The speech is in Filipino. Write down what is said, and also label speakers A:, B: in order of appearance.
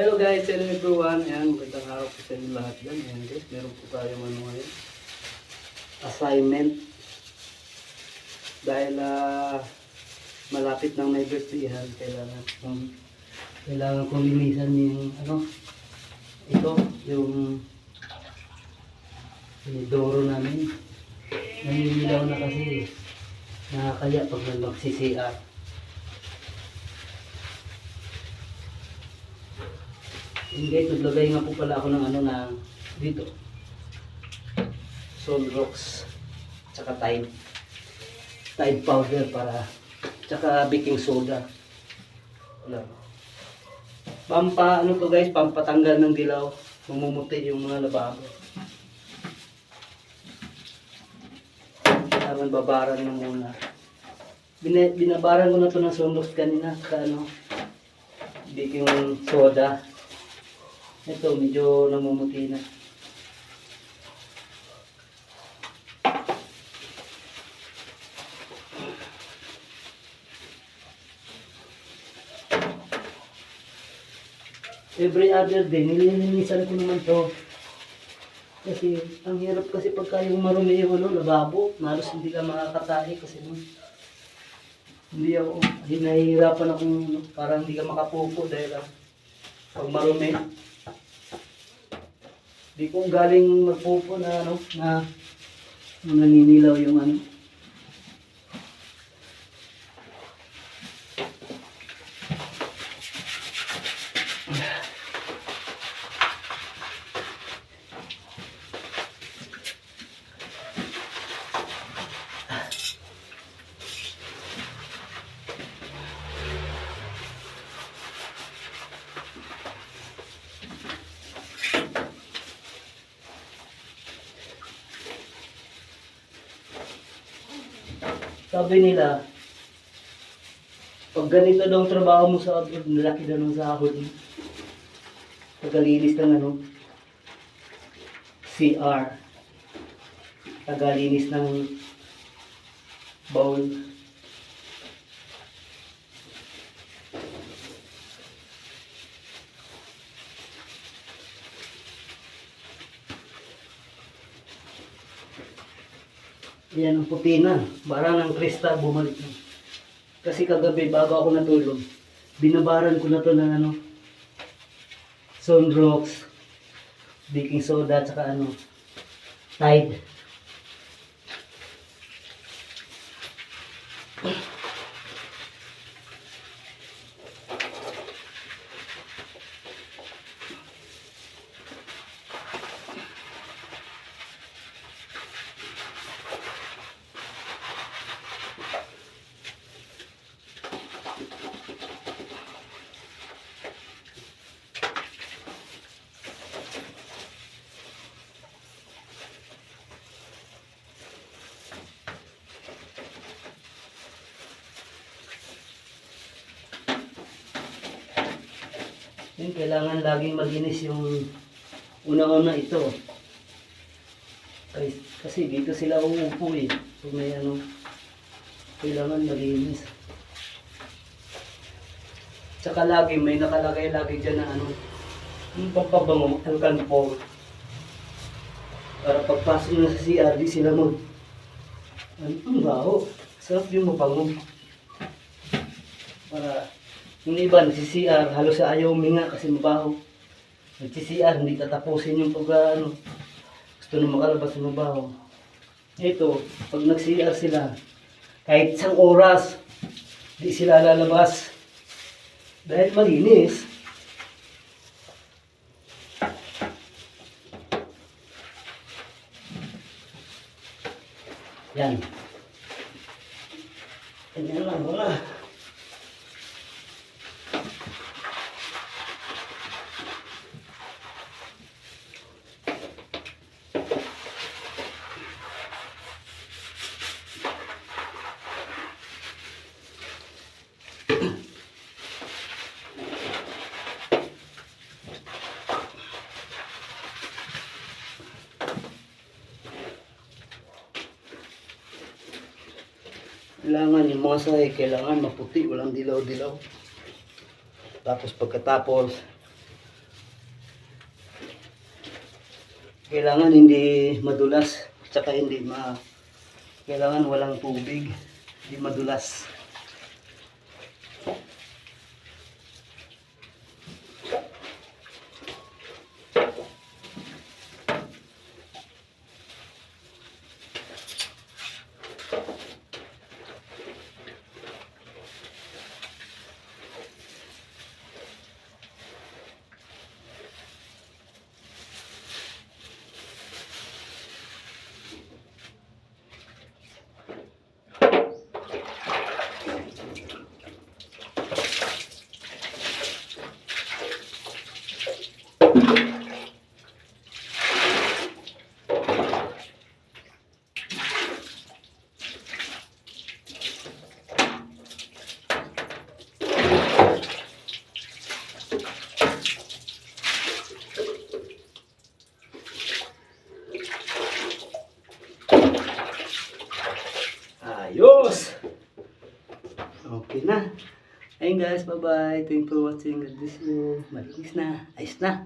A: Hello guys, hello everyone. Ayan, magandang araw po sa inyo lahat dyan. Ayan guys, meron po tayo ngayon assignment. Dahil malapit nang may birthday, kailangan kong linisan yung ito, yung inidoro namin. Naninilaw na kasi, nakakaya pag mag-CCR. Hindi, naglagay nga po pala ako ng dito. Sunrox, tsaka Tide powder para, tsaka baking soda. Wala. To guys, pampatanggal ng dilaw, mamumuti yung mga lababo. Kailangan babaran na muna. Binabaran ko na to ng sunrox kanina sa baking soda. Ito, medyo namumuti na. Every other day, nililinisan ko naman to. Kasi, ang hirap kasi pagka yung marumi yung lababo, malos hindi ka makakatahi kasi hindi ako, nahihirapan akong parang hindi ka makapupo dahil pag marumi. Di ko galing magpupo na na naninilaw yung sabi nila, pag ganito daw trabaho mo sa abroad, malaki daw ng sahod. Tagalinis ng CR. Tagalinis ng bowl. Yan ang puti na. Barang ng kristal bumalik na. Kasi kagabi bago ako natulog, binabaran ko na to ng Sunrox, baking soda, tsaka Tide. Kailangan laging malinis yung una-una ito. Kasi dito sila uupo eh. So may kailangan malinis. Tsaka lagi may nakalagay lagi dyan na yung pampabango, alcohol pour. Para pagpasok na sa CR, di sila ang baho. Sarap yung mabango. Para yung iba, nagsi-CR, halos ayaw huminga kasi mabaho. Nagsi-CR, hindi tatapusin yung gusto na makalabas ng mabaho. Ito, pag nag-CR sila, kahit isang oras, di sila lalabas. Dahil malinis. Yan. Ganyan lang wala. Kailangan yung mga sahay, kailangan maputi, walang dilaw-dilaw. Tapos pagkatapos, Kailangan hindi madulas, tsaka kailangan walang tubig, hindi madulas. Ayos! Okay na. Ayun guys, bye-bye. Thank you for watching. God bless you. Malinis na. Ayos na.